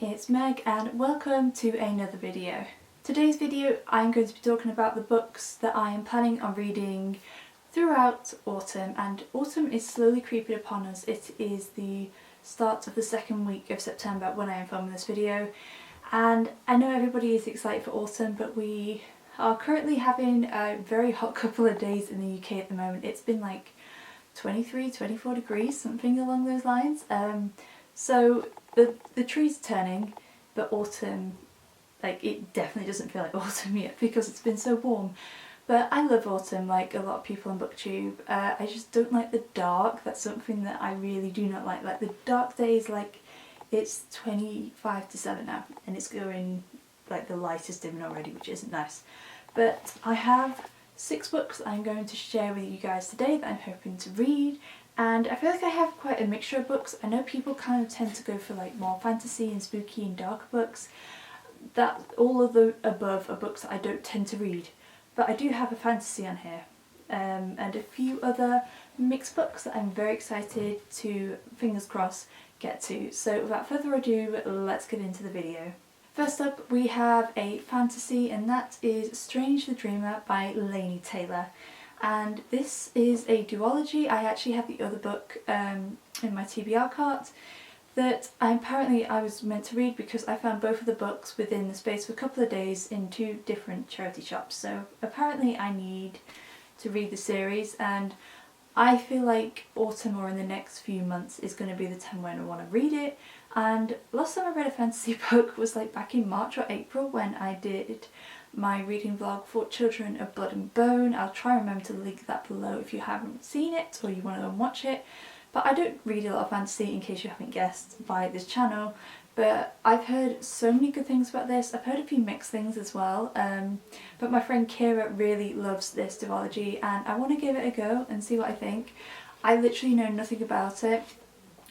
it's Meg and welcome to another video. Today's video I'm going to be talking about the books that I am planning on reading throughout autumn, and autumn is slowly creeping upon us. It is the start of the second week of September when I am filming this video, and I know everybody is excited for autumn, but we are currently having a very hot couple of days in the UK at the moment. It's been like 23, 24 degrees, something along those lines. So the trees are turning, but autumn, like, it definitely doesn't feel like autumn yet because it's been so warm. But I love autumn, like a lot of people on BookTube. I just don't like the dark. That's something that I really do not like. Like the dark days, like it's 25 to 7 now and it's going, like the light is dimming already, which isn't nice. But I have 6 books I'm going to share with you guys today that I'm hoping to read. And I feel like I have quite a mixture of books. I know people kind of tend to go for like more fantasy and spooky and dark books. That all of the above are books that I don't tend to read. But I do have a fantasy on here. And a few other mixed books that I'm very excited to, fingers crossed, get to. So without further ado, let's get into the video. First up we have a fantasy, and that is Strange the Dreamer by Laini Taylor. And this is a duology. I actually have the other book in my TBR cart that I was meant to read because I found both of the books within the space of a couple of days in 2 different charity shops. So apparently I need to read the series, and I feel like autumn or in the next few months is going to be the time when I want to read it. And last time I read a fantasy book was like back in March or April when I did my reading vlog for Children of Blood and Bone. I'll try and remember to link that below if you haven't seen it or you want to go and watch it. But I don't read a lot of fantasy, in case you haven't guessed by this channel. But I've heard so many good things about this. I've heard a few mixed things as well. But my friend Kira really loves this duology and I want to give it a go and see what I think. I literally know nothing about it,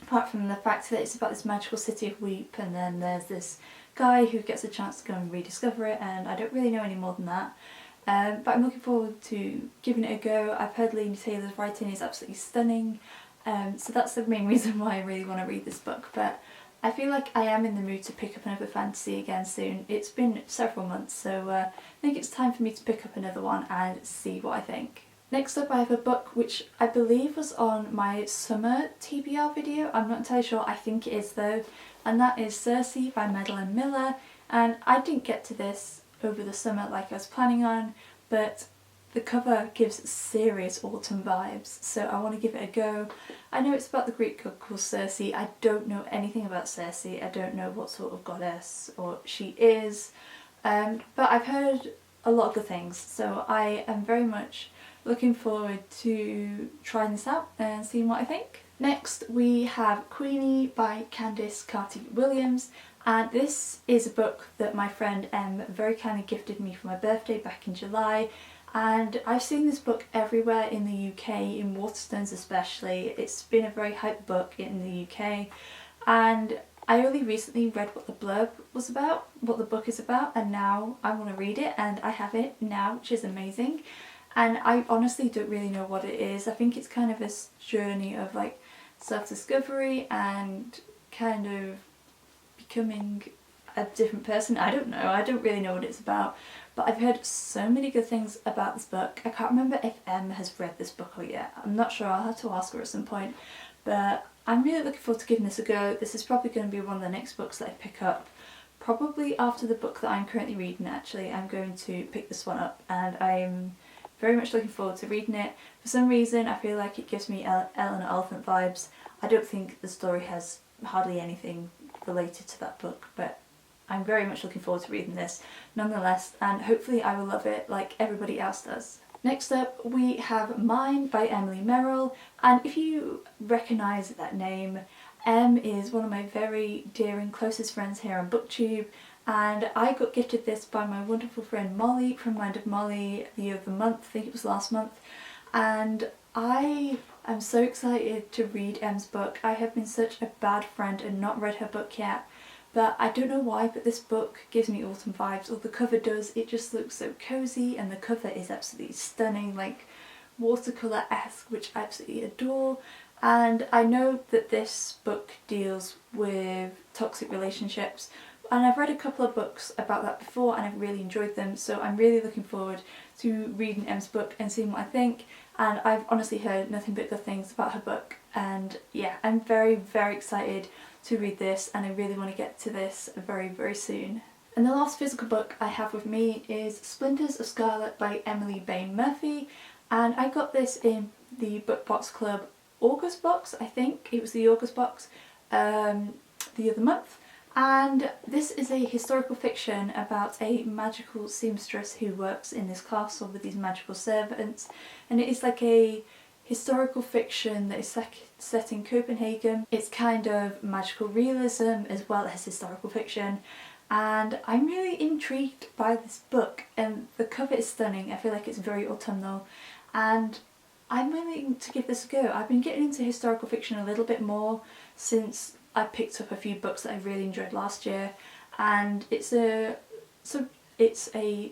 apart from the fact that it's about this magical city of Weep, and then there's this guy who gets a chance to go and rediscover it, and I don't really know any more than that. But I'm looking forward to giving it a go. I've heard Laini Taylor's writing is absolutely stunning, so that's the main reason why I really want to read this book. But I feel like I am in the mood to pick up another fantasy again soon. It's been several months, so I think it's time for me to pick up another one and see what I think. Next up I have a book which I believe was on my summer TBR video. I'm not entirely sure, I think it is though. And that is Cersei by Madeline Miller. And I didn't get to this over the summer like I was planning on, but the cover gives serious autumn vibes, so I want to give it a go. I know it's about the Greek god called Cersei. I don't know anything about Cersei. I don't know what sort of goddess or she is, but I've heard a lot of good things, so I am very much looking forward to trying this out and seeing what I think. Next we have Queenie by Candice Carty-Williams, and this is a book that my friend Em very kindly gifted me for my birthday back in July, and I've seen this book everywhere in the UK, in Waterstones especially. It's been a very hyped book in the UK, and I only recently read what the blurb was about, what the book is about, and now I want to read it and I have it now, which is amazing. And I honestly don't really know what it is. I think it's kind of this journey of like self-discovery and kind of becoming a different person. I don't know, I don't really know what it's about, but I've heard so many good things about this book. I can't remember if Em has read this book or yet. I'm not sure, I'll have to ask her at some point. But I'm really looking forward to giving this a go. This is probably going to be one of the next books that I pick up. Probably after the book that I'm currently reading actually, I'm going to pick this one up, and I'm very much looking forward to reading it. For some reason I feel like it gives me Eleanor Oliphant vibes. I don't think the story has hardly anything related to that book, but I'm very much looking forward to reading this nonetheless, and hopefully I will love it like everybody else does. Next up we have Mine by Emily Merrill, and if you recognise that name, Em is one of my very dear and closest friends here on BookTube, and I got gifted this by my wonderful friend Molly from Mind of Molly the other month, I think it was last month, and I am so excited to read Em's book. I have been such a bad friend and not read her book yet, but I don't know why, but this book gives me autumn vibes, or the cover does. It just looks so cosy and the cover is absolutely stunning, like watercolour-esque, which I absolutely adore. And I know that this book deals with toxic relationships, and I've read a couple of books about that before and I've really enjoyed them, so I'm really looking forward to reading Em's book and seeing what I think. And I've honestly heard nothing but good things about her book, and yeah, I'm very, very excited to read this, and I really want to get to this very, very soon. And the last physical book I have with me is Splinters of Scarlet by Emily Bain Murphy, and I got this in the Book Box Club August box, I think it was the August box, the other month. And this is a historical fiction about a magical seamstress who works in this castle with these magical servants, and it is like a historical fiction that is set in Copenhagen. It's kind of magical realism as well as historical fiction, and I'm really intrigued by this book, and the cover is stunning. I feel like it's very autumnal, and I'm willing to give this a go. I've been getting into historical fiction a little bit more since I picked up a few books that I really enjoyed last year, and it's a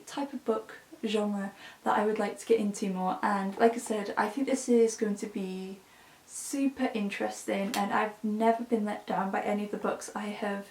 type of book genre that I would like to get into more. And like I said, I think this is going to be super interesting, and I've never been let down by any of the books I have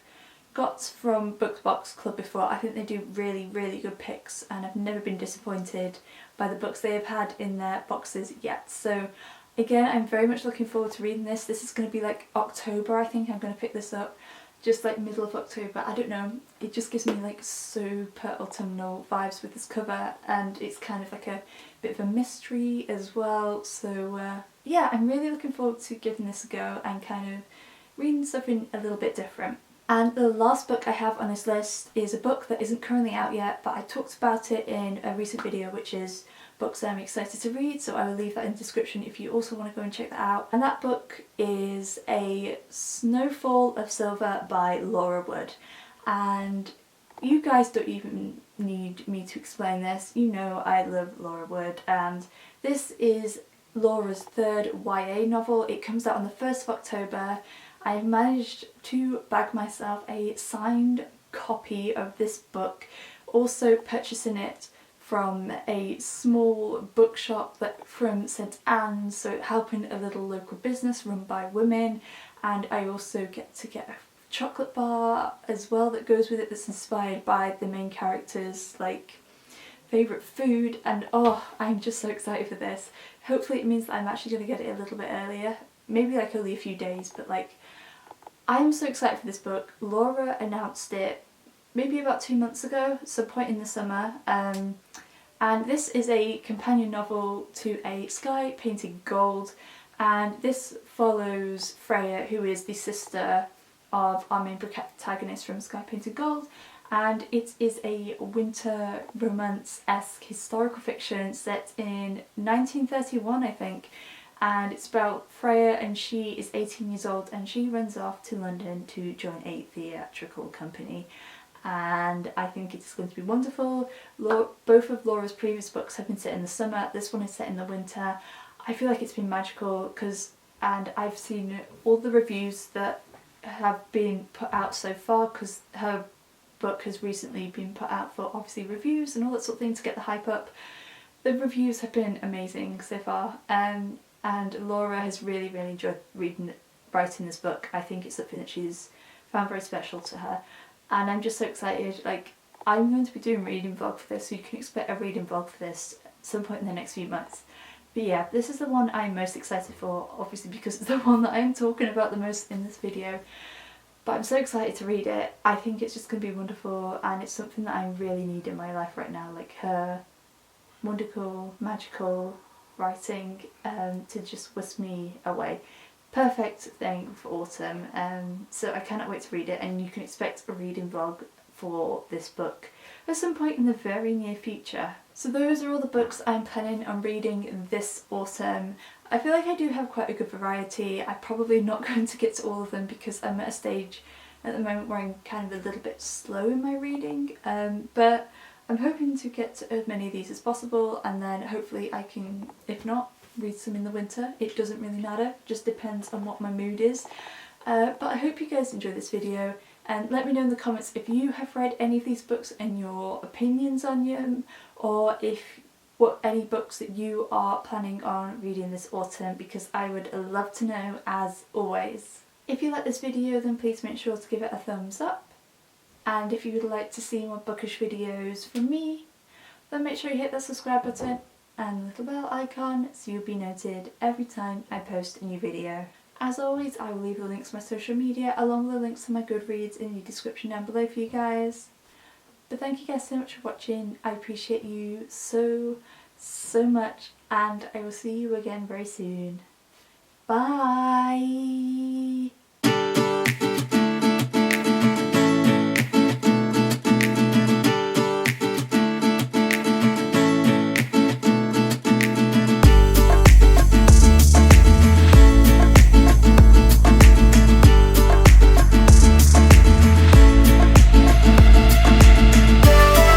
got from Book Box Club before. I think they do really, really good picks, and I've never been disappointed by the books they have had in their boxes yet. So again, I'm very much looking forward to reading this. This is going to be like October, I think I'm going to pick this up, just like middle of October. I don't know, it just gives me like super autumnal vibes with this cover, and it's kind of like a bit of a mystery as well. So yeah, I'm really looking forward to giving this a go and kind of reading something a little bit different. And the last book I have on this list is a book that isn't currently out yet, but I talked about it in a recent video, which is books that I'm excited to read, so I will leave that in the description if you also want to go and check that out. And that book is a Snowfall of Silver by Laura Wood. And you guys don't even need me to explain this, you know I love Laura Wood, and this is Laura's third YA novel. It comes out on the 1st of October. I've managed to bag myself a signed copy of this book, also purchasing it from a small bookshop from St Anne's, so helping a little local business run by women. And I also get to get a chocolate bar as well that goes with it, that's inspired by the main character's like favourite food, and oh, I'm just so excited for this. Hopefully it means that I'm actually going to get it a little bit earlier, maybe like only a few days, but like I'm so excited for this book. Laura announced it maybe about 2 months ago, some point in the summer, and this is a companion novel to A Sky Painted Gold, and this follows Freya, who is the sister of our main protagonist from Sky Painted Gold, and it is a winter romance-esque historical fiction set in 1931, I think. And it's about Freya, and she is 18 years old and she runs off to London to join a theatrical company, and I think it's going to be wonderful. Both of Laura's previous books have been set in the summer, this one is set in the winter. I feel like it's been magical and I've seen all the reviews that have been put out so far, because her book has recently been put out for obviously reviews and all that sort of thing to get the hype up. The reviews have been amazing so far, and Laura has really, really enjoyed writing this book. I think it's something that she's found very special to her, and I'm just so excited. Like, I'm going to be doing a reading vlog for this, so you can expect a reading vlog for this at some point in the next few months. But yeah, this is the one I'm most excited for, obviously because it's the one that I'm talking about the most in this video. But I'm so excited to read it. I think it's just going to be wonderful, and it's something that I really need in my life right now, like her wonderful, magical writing to just whisk me away. Perfect thing for autumn, so I cannot wait to read it, and you can expect a reading vlog for this book at some point in the very near future. So those are all the books I'm planning on reading this autumn. I feel like I do have quite a good variety. I'm probably not going to get to all of them because I'm at a stage at the moment where I'm kind of a little bit slow in my reading, but I'm hoping to get to as many of these as possible, and then hopefully I can, if not, read some in the winter. It doesn't really matter, just depends on what my mood is. But I hope you guys enjoyed this video, and let me know in the comments if you have read any of these books and your opinions on them, or what any books that you are planning on reading this autumn, because I would love to know as always. If you like this video, then please make sure to give it a thumbs up, and if you would like to see more bookish videos from me, then make sure you hit that subscribe button and the little bell icon so you'll be noted every time I post a new video. As always, I will leave the links to my social media along with the links to my Goodreads in the description down below for you guys. But thank you guys so much for watching. I appreciate you so much, and I will see you again very soon. Bye!